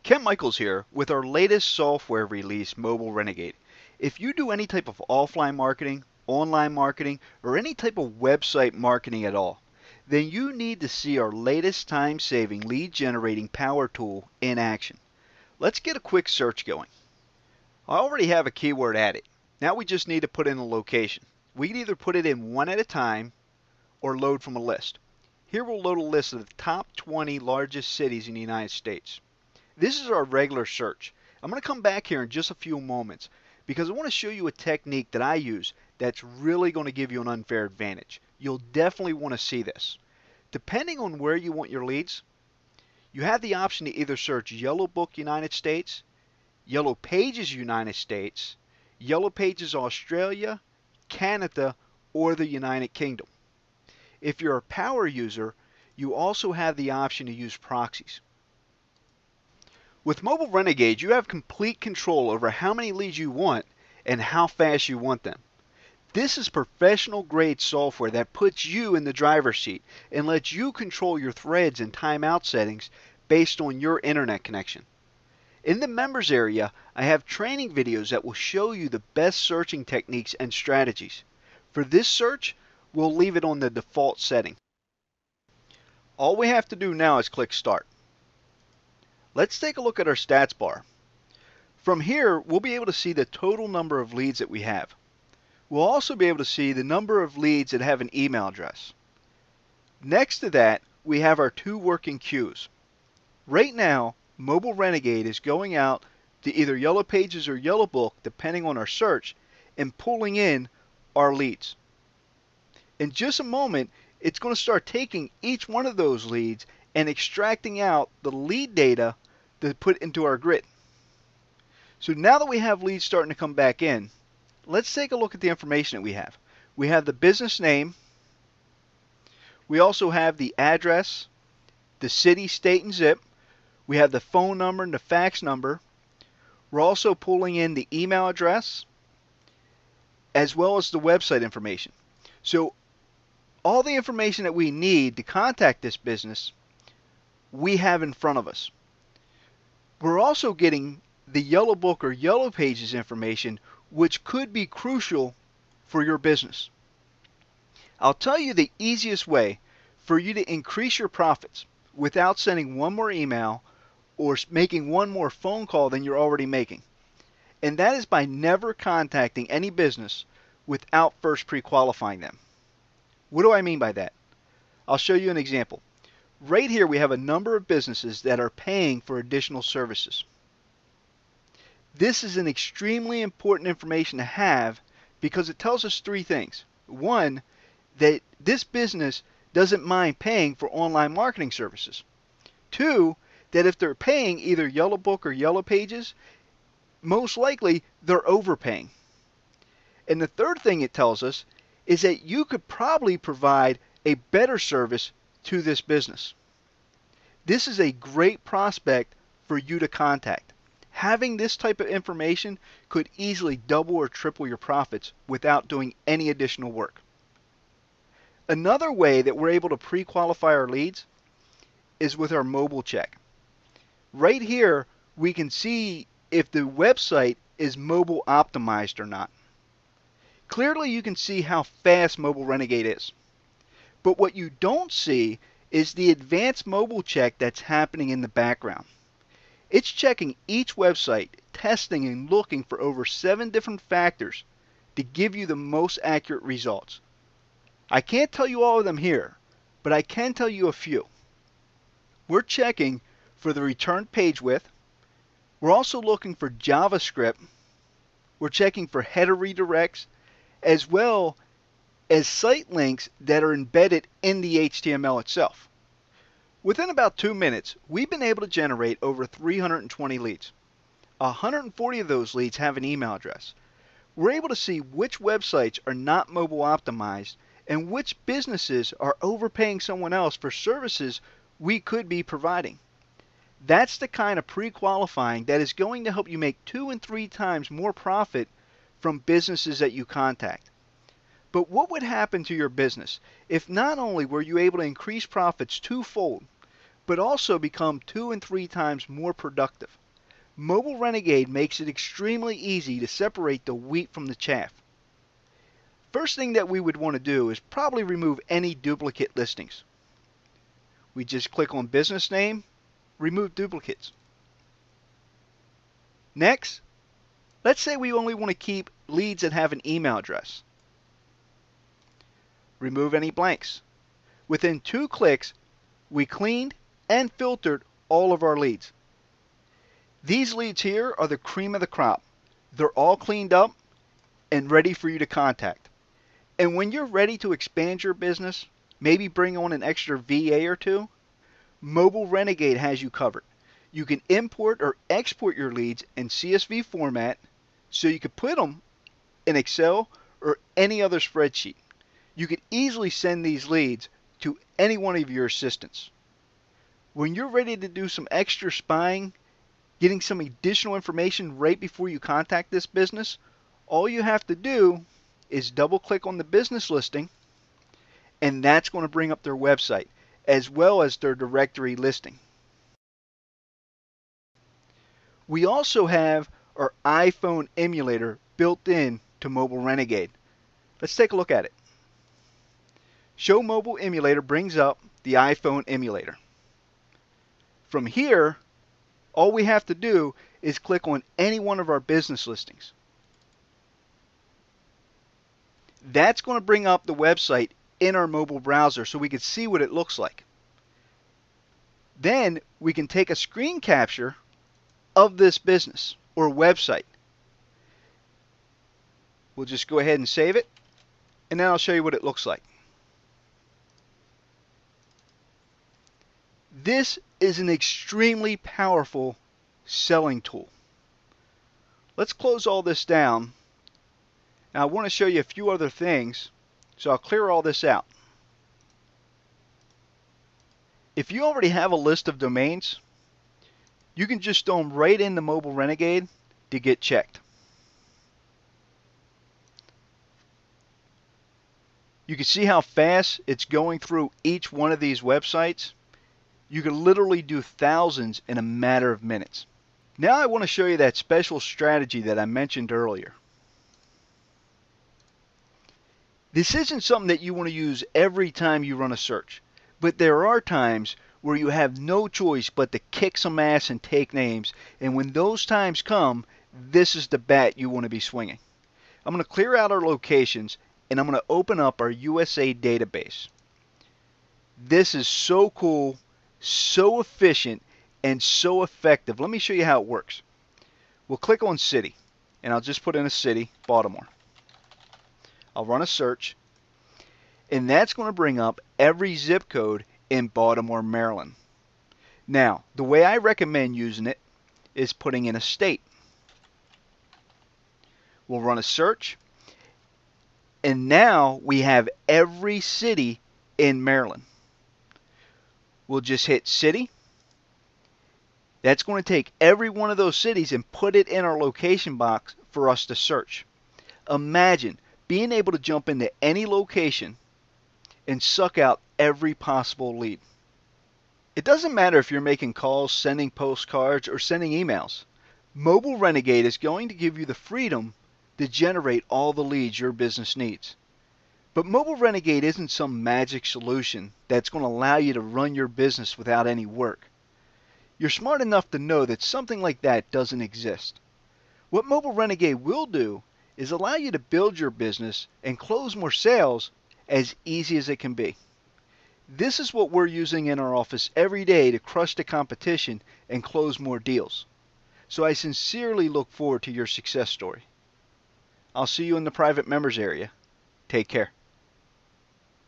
Ken Michaels here with our latest software release, Mobile Renegade. If you do any type of offline marketing, online marketing, or any type of website marketing at all, then you need to see our latest time-saving lead generating power tool in action. Let's get a quick search going. I already have a keyword added. Now we just need to put in a location. We can either put it in one at a time or load from a list. Here we'll load a list of the top 20 largest cities in the United States. This is our regular search. I'm going to come back here in just a few moments because I want to show you a technique that I use that's really going to give you an unfair advantage. You'll definitely want to see this. Depending on where you want your leads, you have the option to either search Yellow Book United States, Yellow Pages United States, Yellow Pages Australia, Canada, or the United Kingdom. If you're a power user, you also have the option to use proxies. With Mobile Renegade, you have complete control over how many leads you want and how fast you want them. This is professional grade software that puts you in the driver's seat and lets you control your threads and timeout settings based on your internet connection. In the members area, I have training videos that will show you the best searching techniques and strategies. For this search, we'll leave it on the default setting. All we have to do now is click Start. Let's take a look at our stats bar. From here, we'll be able to see the total number of leads that we have. We'll also be able to see the number of leads that have an email address. Next to that, we have our two working queues. Right now, Mobile Renegade is going out to either Yellow Pages or Yellow Book, depending on our search, and pulling in our leads. In just a moment, it's going to start taking each one of those leads and extracting out the lead data to put into our grid. So now that we have leads starting to come back in, let's take a look at the information that we have. We have the business name. We also have the address, the city, state, and zip. We have the phone number and the fax number. We're also pulling in the email address as well as the website information. So all the information that we need to contact this business, we have in front of us. We're also getting the Yellow Book or Yellow Pages information, which could be crucial for your business. I'll tell you the easiest way for you to increase your profits without sending one more email or making one more phone call than you're already making. And that is by never contacting any business without first pre-qualifying them. What do I mean by that? I'll show you an example. Right here we have a number of businesses that are paying for additional services. This is an extremely important information to have because it tells us three things. One, that this business doesn't mind paying for online marketing services. Two, that if they're paying either Yellow Book or Yellow Pages, most likely they're overpaying. And the third thing it tells us is that you could probably provide a better service to this business. This is a great prospect for you to contact. Having this type of information could easily double or triple your profits without doing any additional work. Another way that we're able to pre-qualify our leads is with our mobile check. Right here, we can see if the website is mobile optimized or not. Clearly, you can see how fast Mobile Renegade is. But what you don't see is the advanced mobile check that's happening in the background. It's checking each website, testing and looking for over 7 different factors to give you the most accurate results. I can't tell you all of them here, but I can tell you a few. We're checking for the return page width. We're also looking for JavaScript. We're checking for header redirects, as well as site links that are embedded in the HTML itself. Within about 2 minutes, we've been able to generate over 320 leads. 140 of those leads have an email address. We're able to see which websites are not mobile optimized and which businesses are overpaying someone else for services we could be providing. That's the kind of pre-qualifying that is going to help you make 2 and 3 times more profit from businesses that you contact. But what would happen to your business if not only were you able to increase profits twofold, but also become 2 and 3 times more productive. Mobile Renegade makes it extremely easy to separate the wheat from the chaff. First thing that we would want to do is probably remove any duplicate listings. We just click on business name, remove duplicates. Next, let's say we only want to keep leads that have an email address. Remove any blanks. Within 2 clicks, we cleaned and filtered all of our leads. These leads here are the cream of the crop. They're all cleaned up and ready for you to contact. And when you're ready to expand your business, maybe bring on an extra VA or two, Mobile Renegade has you covered. You can import or export your leads in CSV format so you can put them in Excel or any other spreadsheet. You could easily send these leads to any one of your assistants. When you're ready to do some extra spying, getting some additional information right before you contact this business, all you have to do is double click on the business listing, and that's going to bring up their website as well as their directory listing. We also have our iPhone emulator built in to Mobile Renegade. Let's take a look at it. Show Mobile Emulator brings up the iPhone emulator. From here, all we have to do is click on any one of our business listings. That's going to bring up the website in our mobile browser so we can see what it looks like. Then we can take a screen capture of this business or website. We'll just go ahead and save it, and then I'll show you what it looks like. This is an extremely powerful selling tool. Let's close all this down. Now I want to show you a few other things, so I'll clear all this out. If you already have a list of domains, you can just throw them right into Mobile Renegade to get checked. You can see how fast it's going through each one of these websites. You can literally do thousands in a matter of minutes. Now I want to show you that special strategy that I mentioned earlier. This isn't something that you want to use every time you run a search, but there are times where you have no choice but to kick some ass and take names, and when those times come, this is the bat you want to be swinging. I'm going to clear out our locations, and I'm going to open up our USA database. This is so cool, so efficient, and so effective. Let me show you how it works. We'll click on city, and I'll just put in a city, Baltimore. I'll run a search, and that's going to bring up every zip code in Baltimore, Maryland. Now, the way I recommend using it is putting in a state. We'll run a search, and now we have every city in Maryland. We'll just hit city. That's going to take every one of those cities and put it in our location box for us to search. Imagine being able to jump into any location and suck out every possible lead. It doesn't matter if you're making calls, sending postcards, or sending emails. Mobile Renegade is going to give you the freedom to generate all the leads your business needs. But Mobile Renegade isn't some magic solution that's going to allow you to run your business without any work. You're smart enough to know that something like that doesn't exist. What Mobile Renegade will do is allow you to build your business and close more sales as easy as it can be. This is what we're using in our office every day to crush the competition and close more deals. So I sincerely look forward to your success story. I'll see you in the private members area. Take care.